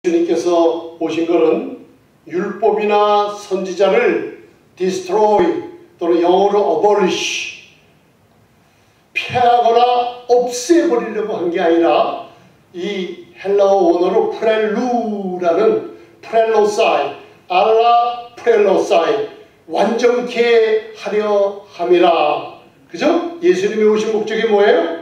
주님께서 오신 것은 율법이나 선지자를 destroy 또는 영어로 abolish 폐하거나 없애버리려고 한 게 아니라 이 헬라어 원어로 프렐루라는 프렐로사이 알라 프렐로사이 완전케 하려 함이라. 그죠? 예수님이 오신 목적이 뭐예요?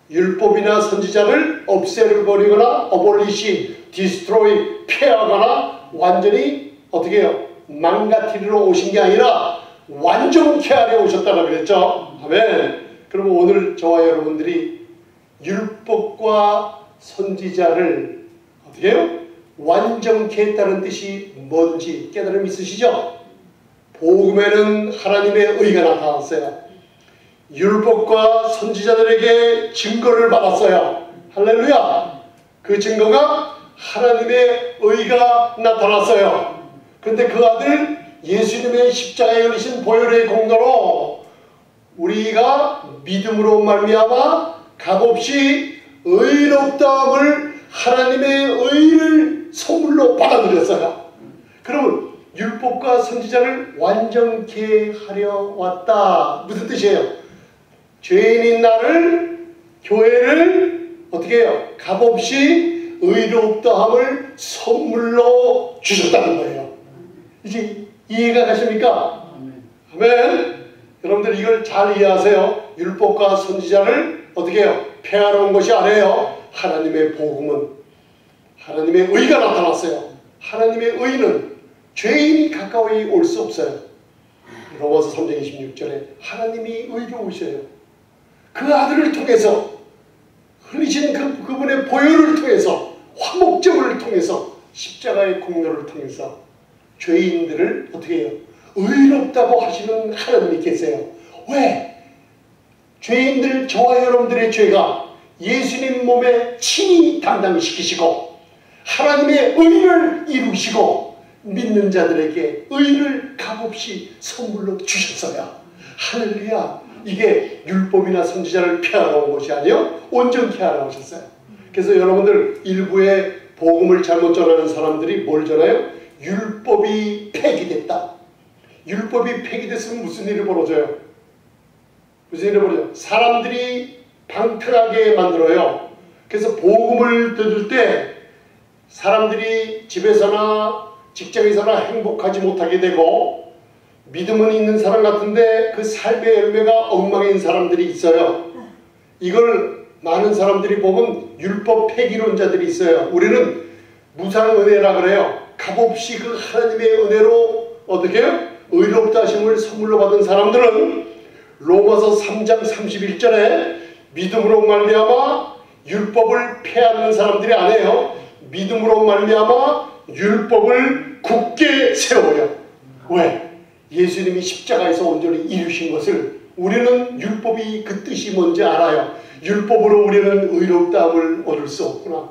율법이나 선지자를 없애버리거나 abolish, destroy, 폐하거나 완전히 어떻게 해요? 망가뜨리러 오신 게 아니라 완전케 하려 오셨다고 그랬죠. 아멘. 그러면 오늘 저와 여러분들이 율법과 선지자를 어떻게 해요? 완전케 했다는 뜻이 뭔지 깨달음 있으시죠? 복음에는 하나님의 의가 나타났어요. 율법과 선지자들에게 증거를 받았어요. 할렐루야. 그 증거가 하나님의 의가 나타났어요. 그런데 그 아들 예수님의 십자가에 걸리신 보혈의 공로로 우리가 믿음으로 말미암아 값없이 의롭다함을 하나님의 의를 선물로 받아들였어요. 그러면 율법과 선지자를 완전케 하려 왔다. 무슨 뜻이에요? 죄인인 나를, 교회를 어떻게 해요? 값없이 의롭다함을 선물로 주셨다는 거예요. 이제 이해가 가십니까? 아멘. 여러분들 이걸 잘 이해하세요. 율법과 선지자를 어떻게 해요? 폐하러 온 것이 아니에요. 하나님의 복음은 하나님의 의가 나타났어요. 하나님의 의는 죄인이 가까이 올 수 없어요. 로마서 3장 26절에 하나님이 의로우셔요. 그 아들을 통해서 흘리신 그분의 보혈을 통해서 화목제물을 통해서 십자가의 공로를 통해서 죄인들을 어떻게 해요? 의롭다고 하시는 하나님이 계세요. 왜? 죄인들 저와 여러분들의 죄가 예수님 몸에 친히 담당시키시고 하나님의 의를 이루시고 믿는 자들에게 의를 값없이 선물로 주셨어요. 할렐루야. 이게 율법이나 선지자를 폐하러 온 것이 아니요 온전케 하러 오셨어요. 그래서 여러분들 일부의 복음을 잘못 전하는 사람들이 뭘 전해요? 율법이 폐기됐다. 율법이 폐기됐으면 무슨 일이 벌어져요? 무슨 일이 벌어져요? 사람들이 방탕하게 만들어요. 그래서 복음을 들을 때 사람들이 집에서나 직장에서나 행복하지 못하게 되고 믿음은 있는 사람 같은데 그 삶의 열매가 엉망인 사람들이 있어요. 이걸 많은 사람들이 보면 율법 폐기론자들이 있어요. 우리는 무상은혜라 그래요. 값없이 그 하나님의 은혜로 어떻게 해요? 의롭다 하심을 선물로 받은 사람들은 로마서 3장 31절에 믿음으로 말미암아 율법을 폐하는 사람들이 아니에요. 믿음으로 말미암아 율법을 굳게 세워요. 왜? 예수님이 십자가에서 온전히 이루신 것을 우리는 율법이 그 뜻이 뭔지 알아요. 율법으로 우리는 의롭다함을 얻을 수 없구나.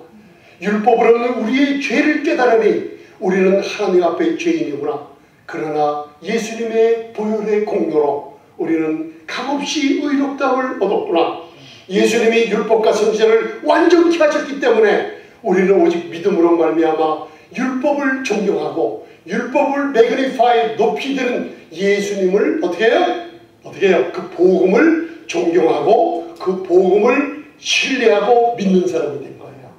율법으로는 우리의 죄를 깨달으니 우리는 하나님 앞에 죄인이구나. 그러나 예수님의 보혈의 공로로 우리는 값없이 의롭다함을 얻었구나. 예수님이 율법과 선지자를 완전케 하셨기 때문에 우리는 오직 믿음으로 말미암아 율법을 존경하고 율법을 매그니파이 높이 드는 예수님을 어떻게 해요? 어떻게 해요? 그 복음을 존경하고 그 복음을 신뢰하고 믿는 사람이 된 거예요.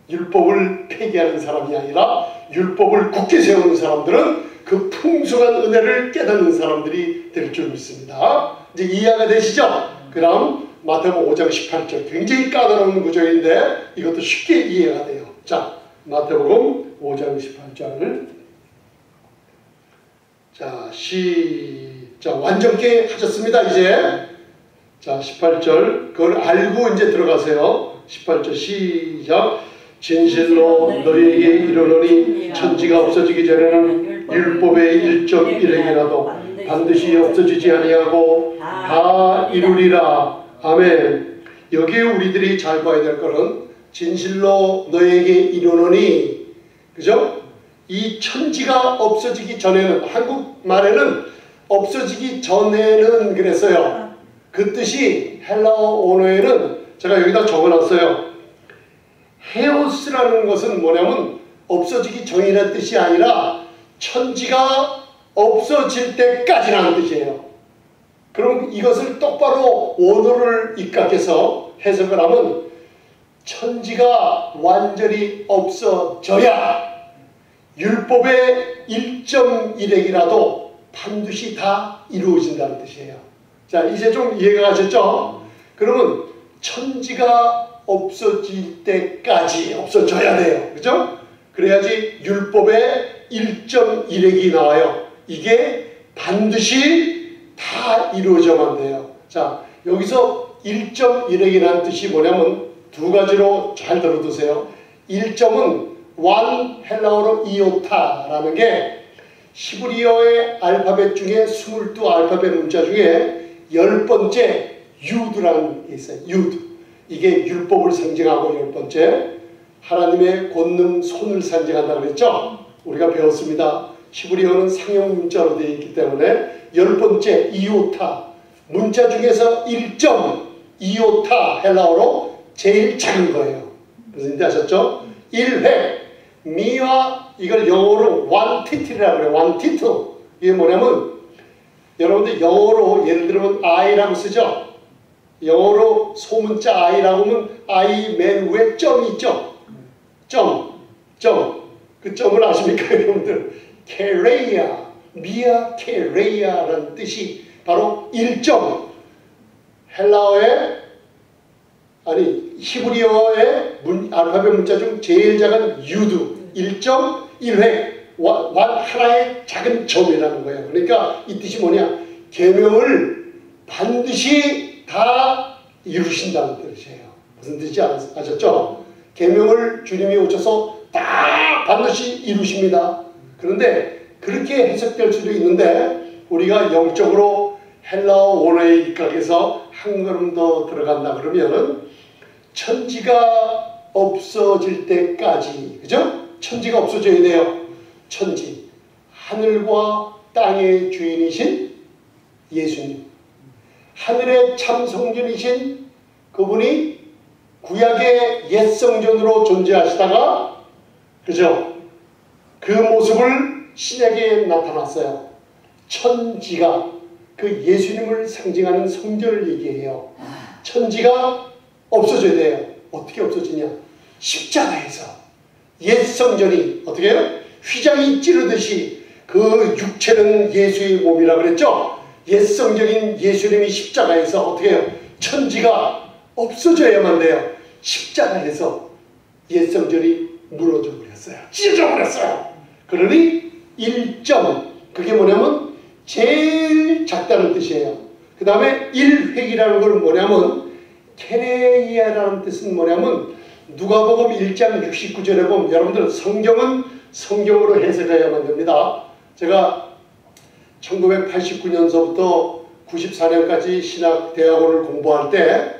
율법을 폐기하는 사람이 아니라 율법을 굳게 세우는 사람들은 그 풍성한 은혜를 깨닫는 사람들이 될 줄 믿습니다. 이제 이해가 되시죠? 그럼 마태복음 5장 18절 굉장히 까다로운 구절인데 이것도 쉽게 이해가 돼요. 자, 마태복음 5장 18절 자, 시작. 완전케 하셨습니다. 이제 자, 18절 그걸 알고 이제 들어가세요. 18절 시작. 진실로 너희에게 이르노니 천지가 없어지기 전에는 율법의 1.1행이라도 반드시 없어지지 아니하고 다 이루리라. 아멘. 여기에 우리들이 잘 봐야 될 거는 진실로 너희에게 이르노니, 그죠? 이 천지가 없어지기 전에는, 한국말에는 없어지기 전에는 그랬어요. 그 뜻이 헬라어 언어에는 제가 여기다 적어놨어요. 헤오스라는 것은 뭐냐면 없어지기 전이라는 뜻이 아니라 천지가 없어질 때까지라는 뜻이에요. 그럼 이것을 똑바로 원어를 입각해서 해석을 하면 천지가 완전히 없어져야 율법의 1.1핵이라도 반드시 다 이루어진다는 뜻이에요. 자, 이제 좀 이해가 가셨죠? 그러면 천지가 없어질 때까지 없어져야 돼요. 그죠? 그래야지 율법의 1.1핵이 나와요. 이게 반드시 다 이루어져만 돼요. 자, 여기서 1.1핵이라는 뜻이 뭐냐면 두 가지로 잘 들어두세요. 1점은 완 헬라어로 이오타라는 게 히브리어의 알파벳 중에 22 알파벳 문자 중에 10번째 유드라는 게 있어요. 유드. 이게 율법을 상징하고 10번째 하나님의 권능 손을 상징한다고 그랬죠? 우리가 배웠습니다. 히브리어는 상형 문자로 되어 있기 때문에 10번째 이오타 문자 중에서 1점 이오타 헬라어로 제일 작은 거예요. 무슨 뜻 아셨죠? 1획 미와 이걸 영어로 원티티라고 그래요. 원티트. 이게 뭐냐면 여러분들 영어로 예를 들면 I라고 쓰죠. 영어로 소문자 I라고 하면 I 맨 위에 점이 있죠. 점. 그 점을 아십니까 여러분들? 케레이아 미아 케레이아라는 뜻이 바로 1점 헬라어의 아니 히브리어의 알파벳 문자 중 제일 작은 유드 1.1획 하나의 작은 점이라는 거예요. 그러니까 이 뜻이 뭐냐? 계명을 반드시 다 이루신다는 뜻이에요. 무슨 뜻인지 아셨죠? 계명을 주님이 오셔서 다 반드시 이루십니다. 그런데 그렇게 해석될 수도 있는데 우리가 영적으로 헬라어 원어에 입각해서 한 걸음 더 들어간다 그러면은 천지가 없어질 때까지, 그죠? 천지가 없어져야 돼요. 천지, 하늘과 땅의 주인이신 예수님, 하늘의 참 성전이신 그분이 구약의 옛 성전으로 존재하시다가, 그죠? 그 모습을 신약에 나타났어요. 천지가 그 예수님을 상징하는 성전을 얘기해요. 천지가 없어져야 돼요. 어떻게 없어지냐? 십자가에서 옛 성전이 어떻게 해요? 휘장이 찌르듯이 그 육체는 예수의 몸이라 그랬죠? 옛 성전인 예수님이 십자가에서 어떻게 해요? 천지가 없어져야만 돼요. 십자가에서 옛 성전이 무너져 버렸어요. 찢어져 버렸어요. 그러니 1점 그게 뭐냐면 제일 작다는 뜻이에요. 그 다음에 1획이라는 걸 뭐냐면 케레이아라는 뜻은 뭐냐면 누가복음 1장 69절에 보면 여러분들 성경은 성경으로 해석해야만 됩니다. 제가 1989년서부터 94년까지 신학대학원을 공부할 때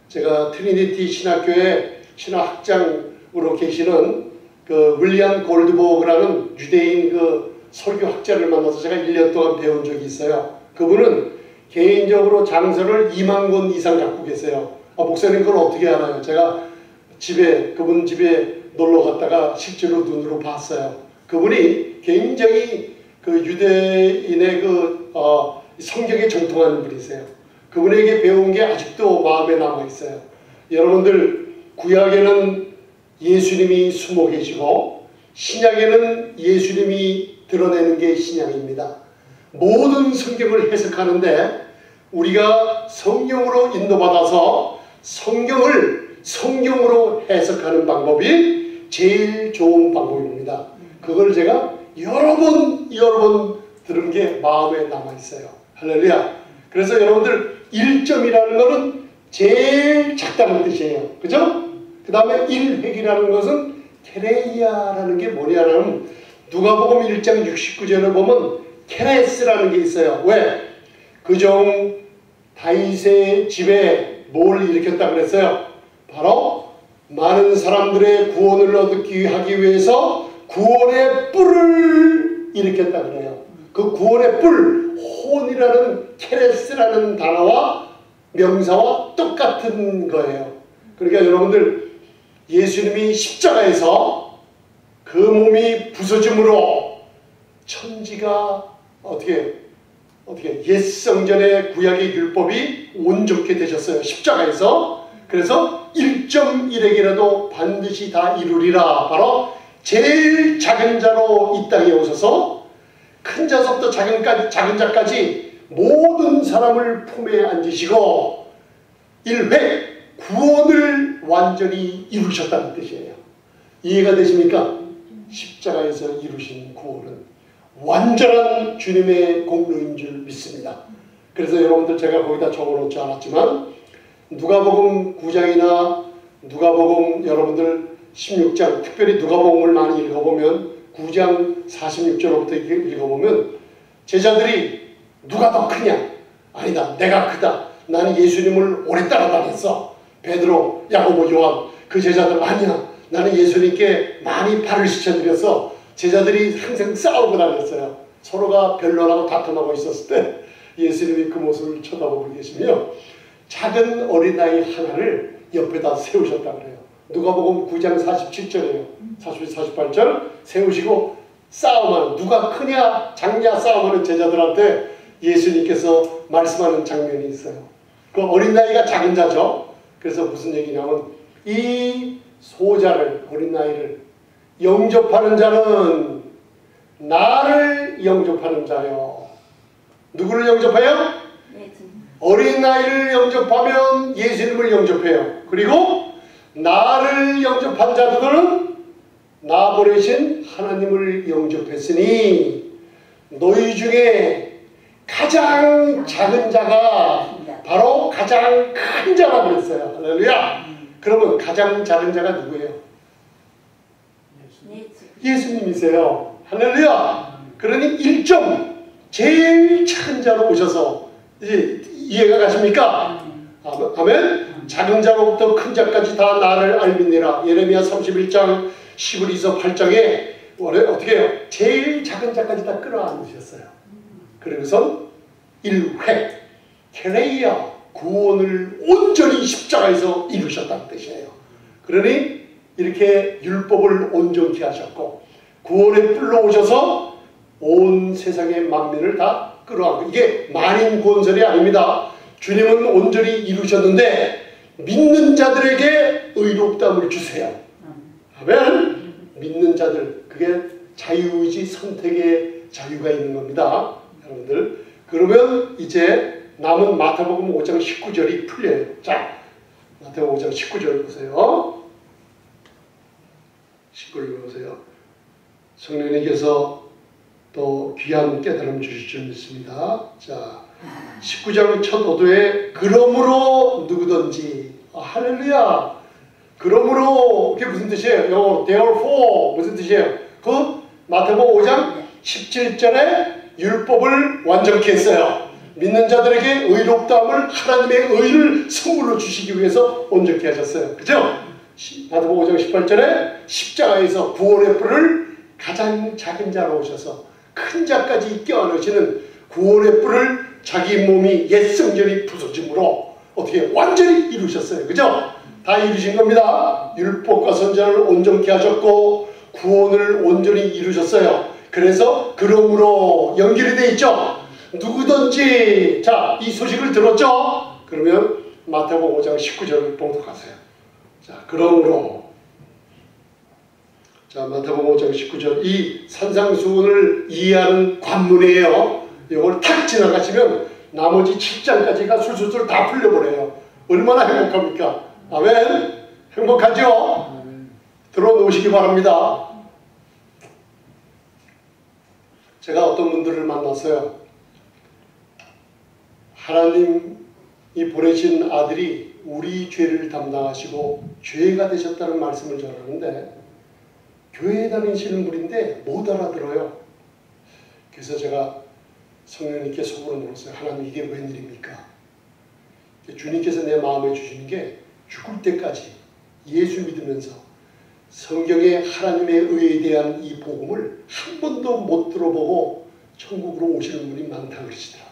제가 트리니티 신학교의 신학학장으로 계시는 그 윌리엄 골드버그라는 유대인 그 설교학자를 만나서 제가 1년 동안 배운 적이 있어요. 그분은 개인적으로 장서를 2만 권 이상 갖고 계세요. 목사님 그걸 어떻게 알아요? 제가 그분 집에 놀러 갔다가 실제로 눈으로 봤어요. 그분이 굉장히 그 유대인의 성경에 정통하는 분이세요. 그분에게 배운 게 아직도 마음에 남아 있어요. 여러분들 구약에는 예수님이 숨어 계시고 신약에는 예수님이 드러내는 게 신약입니다. 모든 성경을 해석하는데 우리가 성령으로 인도받아서 성경을 성경으로 해석하는 방법이 제일 좋은 방법입니다. 그걸 제가 여러 번 들은 게 마음에 남아있어요. 할렐루야. 그래서 여러분들 1점이라는 것은 제일 작다는 뜻이에요. 그죠? 그 다음에 1획이라는 것은 케레이아라는 게 뭐냐면 누가복음 1장 69절을 보면 케레스라는 게 있어요. 왜? 그종 다윗의 집에 뭘 일으켰다 그랬어요? 바로 많은 사람들의 구원을 얻기 하기 위해서 구원의 뿔을 일으켰다 그래요. 그 구원의 뿔, 혼이라는 케레스라는 단어와 명사와 똑같은 거예요. 그러니까 여러분들 예수님이 십자가에서 그 몸이 부서짐으로 천지가 어떻게 옛 성전의 구약의 율법이 온전케 되셨어요. 십자가에서. 그래서 1.1에게라도 반드시 다 이루리라. 바로 제일 작은 자로 이 땅에 오셔서 큰 자서부터 작은 자까지 모든 사람을 품에 앉으시고 1회 구원을 완전히 이루셨다는 뜻이에요. 이해가 되십니까? 십자가에서 이루신 구원은 완전한 주님의 공로인 줄 믿습니다. 그래서 여러분들 제가 거기다 적어놓지 않았지만 누가복음 9장이나 누가복음 여러분들 16장, 특별히 누가복음을 많이 읽어보면 9장 46절부터 읽어보면 제자들이 누가 더 크냐? 아니다, 내가 크다. 나는 예수님을 오래 따라다녔어. 베드로, 야고보, 요한. 그 제자들 아니야. 나는 예수님께 많이 발을 씻어드려서 제자들이 항상 싸우고 다녔어요. 서로가 변론하고 다툼하고 있었을 때 예수님이 그 모습을 쳐다보고 계시며 작은 어린아이 하나를 옆에다 세우셨다 그래요. 누가복음 9장 47절이에요. 48절 세우시고 싸움하는, 누가 크냐 작냐 싸움하는 제자들한테 예수님께서 말씀하는 장면이 있어요. 그 어린아이가 작은 자죠. 그래서 무슨 얘기냐면 이 소자를, 어린아이를 영접하는 자는 나를 영접하는 자요. 누구를 영접해요? 어린아이를 영접하면 예수님을 영접해요. 그리고 나를 영접한 자들은 나 보내신 하나님을 영접했으니 너희 중에 가장 작은 자가 바로 가장 큰 자라고 그랬어요. 할렐루야. 그러면 가장 작은 자가 누구예요? 예수님이세요. 할렐루야. 그러니 1점 제일 작은 자로 오셔서 이제 이해가 가십니까? 아멘. 작은 자로부터 큰 자까지 다 나를 알미니라. 예레미야 31장 11에서 8장에 어떻게 해요? 제일 작은 자까지 다 끌어안으셨어요. 그러고선 1회 케레이아 구원을 온전히 십자가에서 이루셨다는 뜻이에요. 그러니 이렇게 율법을 온전케 하셨고 구원의 뿔로 오셔서 온 세상의 만민을 다 끌어안고, 이게 만인 구원설이 아닙니다. 주님은 온전히 이루셨는데 믿는 자들에게 의롭다함을 주세요. 아멘. 믿는 자들, 그게 자유의지 선택의 자유가 있는 겁니다. 여러분들. 그러면 이제 남은 마태복음 5장 19절이 풀려요. 자, 마태복음 5장 19절 보세요. 19절 보세요. 성령님께서 또 귀한 깨달음 주실 줄 믿습니다. 자, 19장 첫 오도에 그러므로 누구든지, 할렐루야. 그러므로 그게 무슨 뜻이에요? 영어로 therefore 무슨 뜻이에요? 그 마태복음 5장 17절에 율법을 완전케 했어요. 믿는 자들에게 의롭다함을, 하나님의 의를 선물로 주시기 위해서 온전케 하셨어요. 그죠? 마태복음 5장 18절에 십자가에서 구원의 뿔을 가장 작은 자로 오셔서 큰 자까지 껴안으시는 구원의 뿔을 자기 몸이 옛 성전이 부서짐으로 어떻게 완전히 이루셨어요. 그죠? 다 이루신 겁니다. 율법과 선지자를 온전케 하셨고 구원을 온전히 이루셨어요. 그래서 그러므로 연결이 돼 있죠. 누구든지, 자, 이 소식을 들었죠? 그러면 마태복음 5장 19절을 봉독하세요. 자, 그러므로, 자, 마태복음 5장 19절, 이 산상수훈을 이해하는 관문이에요. 이걸 탁 지나가시면 나머지 7장까지가 술술술 다 풀려버려요. 얼마나 행복합니까? 아멘. 행복하죠? 들어놓으시기 바랍니다. 제가 어떤 분들을 만났어요. 하나님이 보내신 아들이 우리 죄를 담당하시고 죄가 되셨다는 말씀을 전하는데 교회에 다니시는 분인데 못 알아들어요. 그래서 제가 성령님께 속으로 물었어요. 하나님, 이게 웬일입니까? 주님께서 내 마음에 주시는 게 죽을 때까지 예수 믿으면서 성경의 하나님의 의에 대한 이 복음을 한 번도 못 들어보고 천국으로 오시는 분이 많다고 그러시더라고요.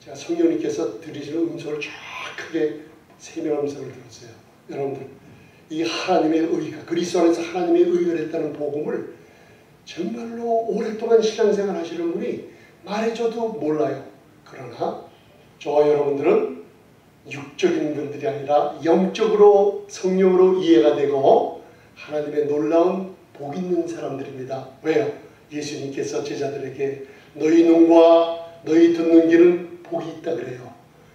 제가 성령님께서 들으시는 음성을 정확하게 세밀한 음성을 들었어요. 여러분들, 이 하나님의 의가 그리스도 안에서 하나님의 의가 됐다는 복음을 정말로 오랫동안 신앙생활 하시는 분이 말해줘도 몰라요. 그러나 저와 여러분들은 육적인 분들이 아니라 영적으로 성령으로 이해가 되고 하나님의 놀라운 복 있는 사람들입니다. 왜요? 예수님께서 제자들에게 너희 눈과 너희 듣는 귀는 복이 있다 그래요.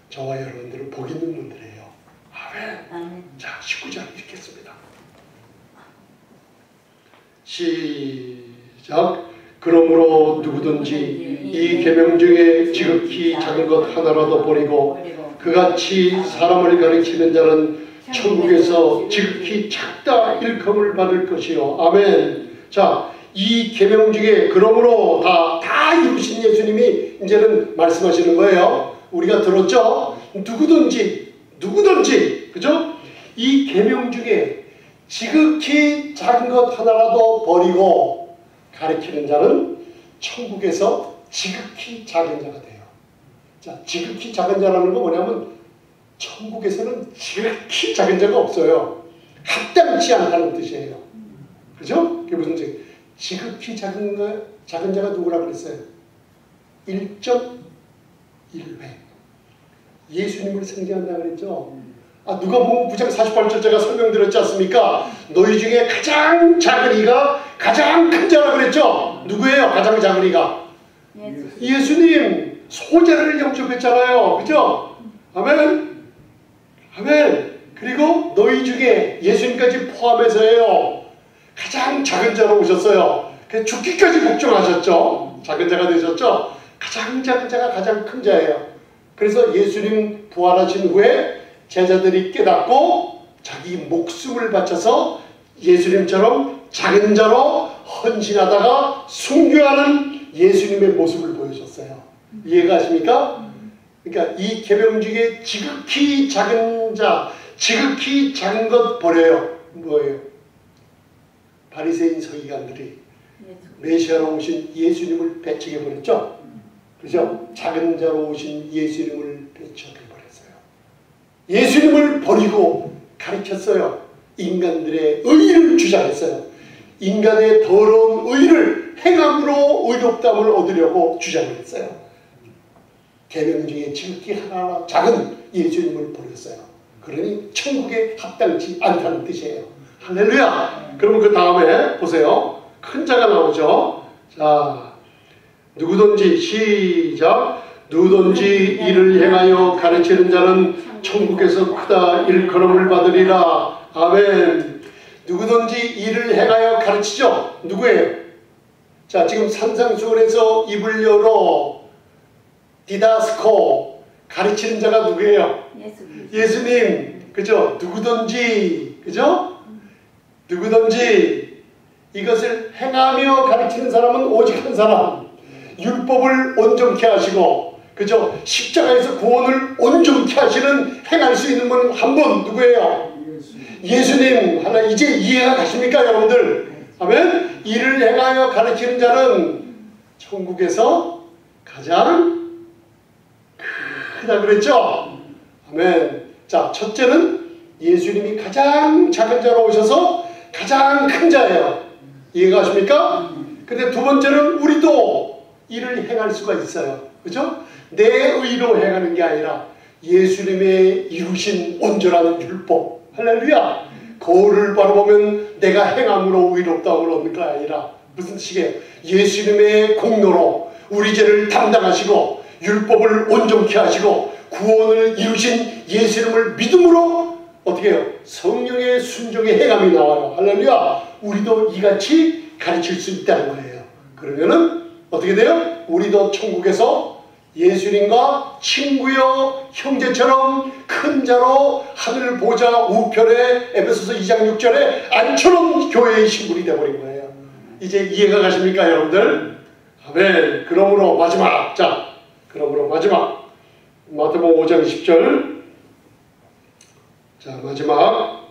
저와 여러분들은 복 있는 분들이에요. 아멘. 자, 19장 읽겠습니다. 시작. 그러므로 누구든지 이 계명 중에 지극히 작은 것 하나라도 버리고 그같이 사람을 가르치는 자는 천국에서 지극히 작다 일컬음을 받을 것이요. 아멘. 자, 이 계명 중에 그러므로 다 이루신 예수님이 이제는 말씀하시는 거예요. 우리가 들었죠? 누구든지 그죠? 이 계명 중에 지극히 작은 것 하나라도 버리고 가르치는 자는 천국에서 지극히 작은 자가 돼요. 자, 지극히 작은 자라는 건 뭐냐면 천국에서는 지극히 작은 자가 없어요. 합당치 않다는 뜻이에요. 그죠? 그게 무슨 뜻이에요? 지극히 작은 자가 누구라고 그랬어요? 1.1회. 예수님을 상징한다고 그랬죠? 누가복음 9장 48절째가 설명드렸지 않습니까? 너희 중에 가장 작은 이가 가장 큰 자라고 그랬죠? 누구예요? 가장 작은 이가? 예수님. 소재를 영접했잖아요. 그죠? 아멘. 아멘. 그리고 너희 중에 예수님까지 포함해서요. 가장 작은 자로 오셨어요. 죽기까지 복종하셨죠. 작은 자가 되셨죠. 가장 작은 자가 가장 큰 자예요. 그래서 예수님 부활하신 후에 제자들이 깨닫고 자기 목숨을 바쳐서 예수님처럼 작은 자로 헌신하다가 순교하는 예수님의 모습을 보여줬어요. 이해가 가십니까? 그러니까 이 계명 중에 지극히 작은 자, 지극히 작은 것 버려요. 뭐예요? 바리새인 서기관들이 메시아로 오신 예수님을 배척해버렸죠? 그죠? 작은 자로 오신 예수님을 배척해버렸어요. 예수님을 버리고 가르쳤어요. 인간들의 의를 주장했어요. 인간의 더러운 의를 행함으로 의롭다함을 얻으려고 주장을 했어요. 계명 중에 지극히 하나 작은 예수님을 버렸어요. 그러니 천국에 합당치 않다는 뜻이에요. 할렐루야! 그러면 그 다음에 보세요. 큰 자가 나오죠. 자, 누구든지 시작. 누구든지 이를 행하여 가르치는 자는 천국에서 크다 일컬음을 받으리라. 아멘. 누구든지 이를 행하여 가르치죠. 누구예요? 자, 지금 산상수훈에서 입을 열어 디다스코 가르치는 자가 누구예요? 예수님. 그죠? 누구든지, 그죠? 누구든지 이것을 행하며 가르치는 사람은 오직 한 사람. 율법을 온전케 하시고, 그죠? 십자가에서 구원을 온전케 하시는 행할 수 있는 분 한 분 누구예요? 예수님. 하나 이제 이해가 가십니까, 여러분들? 아멘. 이를 행하여 가르치는 자는 천국에서 가장 크다 그랬죠? 아멘. 자, 첫째는 예수님이 가장 작은 자로 오셔서 가장 큰 자예요. 이해가 가십니까? 근데 두 번째는 우리도 이를 행할 수가 있어요. 그죠? 내 의로 행하는 게 아니라 예수님의 이루신 온전한 율법. 할렐루야. 거울을 바라보면 내가 행함으로 의롭다함을 얻는 게 아니라 무슨 뜻이에요? 예수님의 공로로 우리 죄를 담당하시고 율법을 온전케 하시고 구원을 이루신 예수님을 믿음으로 어떻게 해요? 성령의 순종의 행함이 나와요. 할렐루야. 우리도 이같이 가르칠 수 있다는 거예요. 그러면은 어떻게 돼요? 우리도 천국에서 예수님과 친구여 형제처럼 큰 자로 하늘 보좌 우편에 에베소서 2장 6절에 안처럼 교회의 신분이 되어버린 거예요. 이제 이해가 가십니까, 여러분들? 아멘. 그러므로 마지막. 자, 그러므로 마지막. 마태복음 5장 20절. 자, 마지막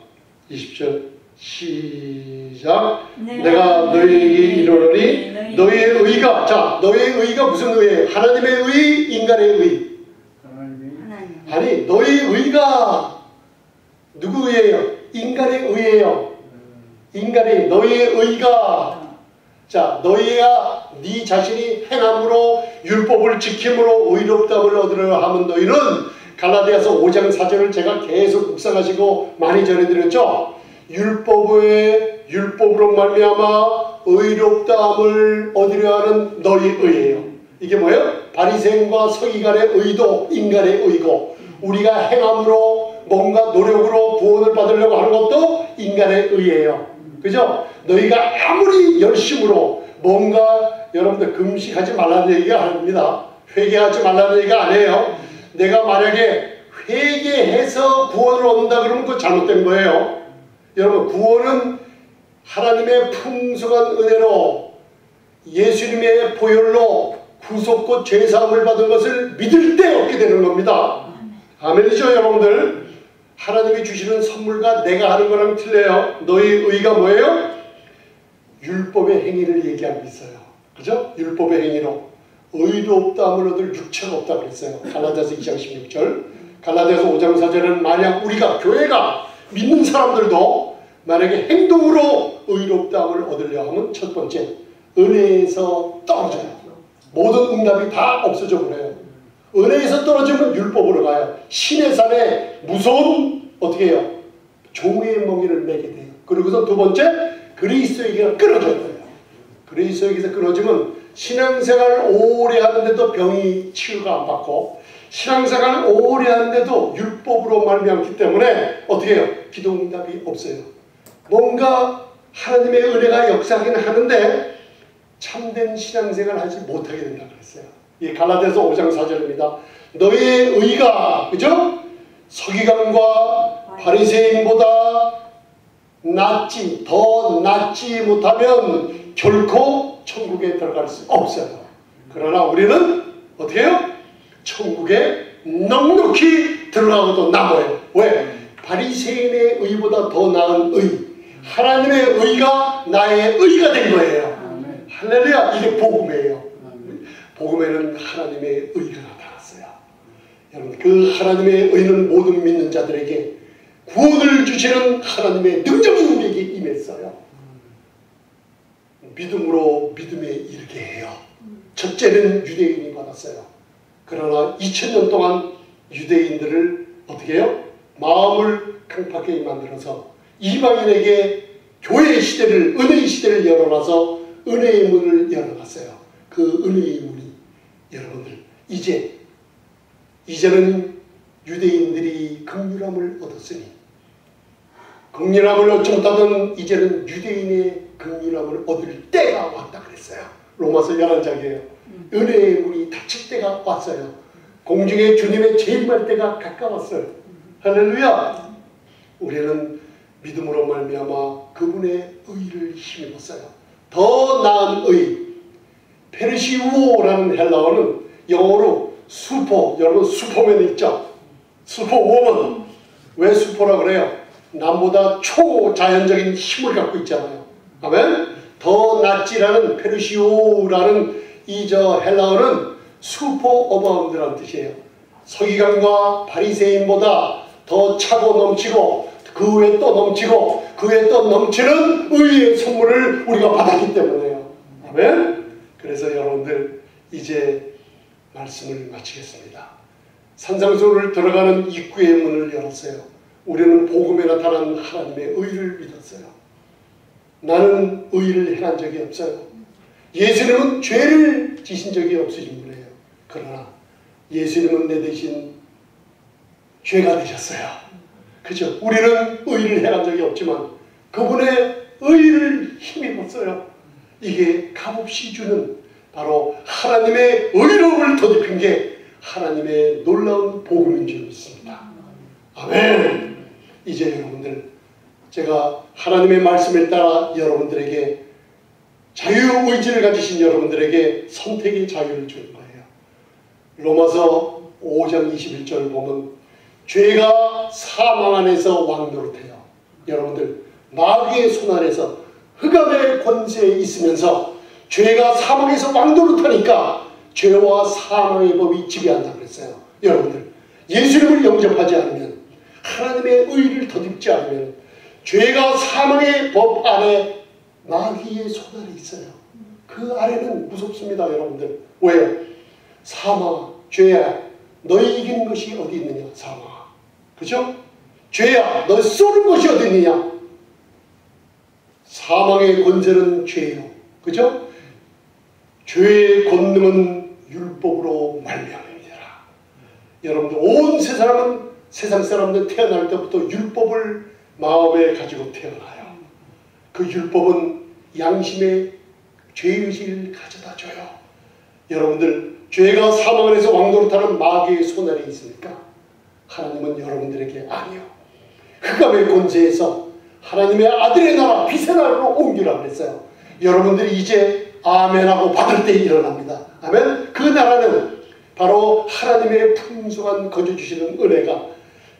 20절 시작. 내가 너희에게 이르노니 너희의 의가, 자, 너희의 의가 무슨 의예요? 하나님의 의, 인간의 의? 아니, 너희의 의가 누구 의예요? 인간의 의예요. 인간의 너희의 의가 자 너희가 네 자신이 행함으로 율법을 지킴으로 의롭다함을 얻으려 하면 너희는 갈라디아서 5장 4절을 제가 계속 묵상하시고 많이 전해드렸죠. 율법으로 말미암아 의롭다함을 얻으려 하는 너희 의예요. 이게 뭐예요? 바리새인과 서기관의 의도 인간의 의고 우리가 행함으로 뭔가 노력으로 구원을 받으려고 하는 것도 인간의 의예요. 그죠? 너희가 아무리 열심으로 뭔가 여러분들 금식하지 말라는 얘기가 아닙니다. 회개하지 말라는 얘기가 아니에요. 내가 만약에 회개해서 구원을 얻는다 그러면 그거 잘못된 거예요. 여러분 구원은 하나님의 풍성한 은혜로 예수님의 보혈로 구속과 죄사함을 받은 것을 믿을 때 얻게 되는 겁니다. 아멘이죠 여러분들? 하나님이 주시는 선물과 내가 하는 거랑 틀려요. 너희 의가 뭐예요? 율법의 행위를 얘기하고 있어요. 그죠? 율법의 행위로 의도 없다함을 얻을 육체가 없다고 그랬어요. 갈라디아서 2장 16절 갈라디아서 5장 4절은 만약 우리가 교회가 믿는 사람들도 만약에 행동으로 의롭다함을 얻으려 하면 첫 번째 은혜에서 떨어져요. 모든 응답이 다 없어져 버려요. 은혜에서 떨어지면 율법으로 가요. 신의 산에 무서운 어떻게 해요? 종의 멍에를 매게 돼요. 그리고서 두 번째 그리스도에게가 끊어져야 돼요. 그리스도에게서 끊어지면 신앙생활 오래 하는데도 병이 치유가 안 받고 신앙생활 오래 하는데도 율법으로 말미암기 때문에 어떻게 해요? 기도 응답이 없어요. 뭔가 하나님의 은혜가 역사하긴 하는데 참된 신앙생활 하지 못하게 된다 그랬어요. 이 갈라디아서 5장 4절입니다. 너희의 의가 그죠? 서기관과 바리새인보다 더 낫지 못하면 결코 천국에 들어갈 수 없어요. 그러나 우리는 어떻게 해요? 천국에 넉넉히 들어가고도 남아요. 왜? 바리새인의 의보다 더 나은 의 하나님의 의가 나의 의가 된 거예요. 할렐루야. 이게 복음이에요. 복음에는 하나님의 의가 나타났어요. 여러분 그 하나님의 의는 모든 믿는 자들에게 구원을 주시는 하나님의 능력이 우리에게 임했어요. 믿음으로 믿음에 이르게 해요. 첫째는 유대인이 받았어요. 그러나 2000년 동안 유대인들을 어떻게 해요? 마음을 강팍하게 만들어서 이방인에게 교회의 시대를 은혜의 시대를 열어놔서 은혜의 문을 열어놨어요. 그 은혜의 문이 여러분들 이제는 유대인들이 긍휼함을 얻었으니 긍휼함을 얻지 못하던 이제는 유대인의 긍휼함을 얻을 때가 왔다 그랬어요. 로마서 11장이에요. 은혜의 문이 닫힐 때가 왔어요. 공중에 주님의 재림할 때가 가까웠어요. 할렐루야. 우리는 믿음으로 말미암아 그분의 의를 힘입었어요. 더 나은 의 페르시우오라는 헬라어는 영어로 슈퍼 여러분 슈퍼맨 있죠? 슈퍼워먼 왜 슈퍼라고 그래요? 남보다 초자연적인 힘을 갖고 있잖아요. 아멘? 더 낫지라는 페르시오라는 이 헬라어는 슈퍼 어바운드라는 뜻이에요. 서기관과 바리새인보다 더 차고 넘치고 그 후에 또 넘치고 그 후에 또 넘치는 의의 선물을 우리가 받았기 때문에요. 아멘? 그래서 여러분들 이제 말씀을 마치겠습니다. 산상수를 들어가는 입구의 문을 열었어요. 우리는 복음에 나타난 하나님의 의를 믿었어요. 나는 의를 행한 적이 없어요. 예수님은 죄를 지신 적이 없으신 분이에요. 그러나 예수님은 내 대신 죄가 되셨어요. 그죠? 우리는 의를 행한 적이 없지만 그분의 의를 힘입었어요. 이게 값없이 주는 바로 하나님의 의로움을 덧입힌 게 하나님의 놀라운 복음인 줄 믿습니다. 아멘. 이제 여러분들 제가 하나님의 말씀을 따라 여러분들에게 자유의지를 가지신 여러분들에게 선택의 자유를 주는 거예요. 로마서 5장 21절을 보면 죄가 사망 안에서 왕노릇해요. 여러분들 마귀의 손 안에서 흑암의 권세에 있으면서 죄가 사망에서 왕노릇하니까 죄와 사망의 법이 지배한다고 그랬어요. 여러분들 예수님을 영접하지 않으면 하나님의 의를 덧입지 않으면 죄가 사망의 법 아래 마귀의 손아래 있어요. 그 아래는 무섭습니다, 여러분들. 왜요? 사망아, 죄야, 너희 이기는 것이 어디 있느냐, 사망아. 그죠? 죄야, 너 쏘는 것이 어디 있느냐. 사망의 권세는 죄요. 그죠? 죄의 권능은 율법으로 말미암음이라. 여러분들, 온 세상 사람들 태어날 때부터 율법을 마음에 가지고 태어나요. 그 율법은 양심의 죄의식을 가져다 줘요. 여러분들, 죄가 사망을 해서 왕노릇하는 마귀의 손아래 있습니까? 하나님은 여러분들에게 아니요. 흑암의 권세에서 하나님의 아들의 나라, 빛의 나라로 옮기라고 했어요. 여러분들이 이제 아멘하고 받을 때 일어납니다. 아멘. 그 나라는 바로 하나님의 풍성한 거저주시는 은혜가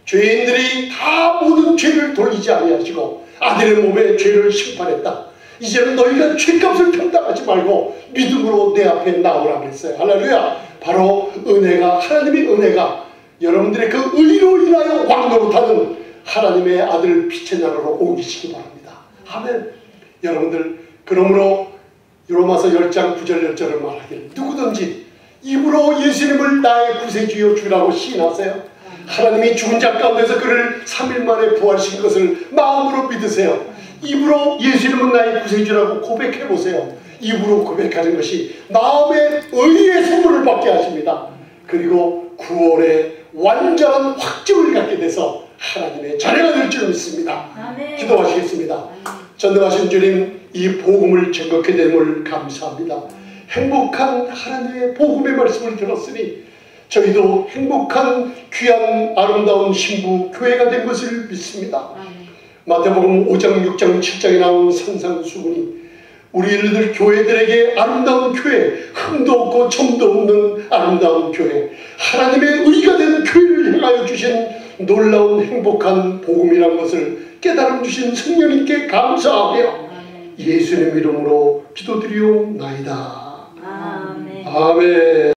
죄인들이 다 모든 죄를 돌리지 아니하시고 아들의 몸에 죄를 심판했다. 이제는 너희가 죄값을 평당하지 말고 믿음으로 내 앞에 나오라고 했어요. 할렐루야. 바로 은혜가, 하나님의 은혜가 여러분들의 그 의로 인하여 왕노릇하는 하나님의 아들 빛의 나라로 옮기시기 바랍니다. 아멘. 여러분들, 그러므로 로마서 10장 9절 10절을 말하기를 누구든지 입으로 예수님을 나의 구세주여 주라고 시인하세요. 하나님이 죽은 자 가운데서 그를 3일 만에 부활시킨 것을 마음으로 믿으세요. 입으로 예수님은 나의 구세주라고 고백해보세요. 입으로 고백하는 것이 마음의 의의 선물을 받게 하십니다. 그리고 구원의 완전한 확증을 갖게 돼서 하나님의 자녀가 될 줄 믿습니다. 아멘. 기도하시겠습니다. 아멘. 전능하신 주님, 이 복음을 증거하게 됨을 감사합니다. 행복한 하나님의 복음의 말씀을 들었으니 저희도 행복한 귀한 아름다운 신부 교회가 된 것을 믿습니다. 마태복음 5장 6장 7장에 나온 산상수훈이 우리 일들 교회들에게 아름다운 교회, 흠도 없고 점도 없는 아름다운 교회, 하나님의 의가 된 교회를 향하여 주신 놀라운 행복한 복음이란 것을 깨달음 주신 성령님께 감사하며 예수님 이름으로 기도드리옵나이다. 아멘. 아멘.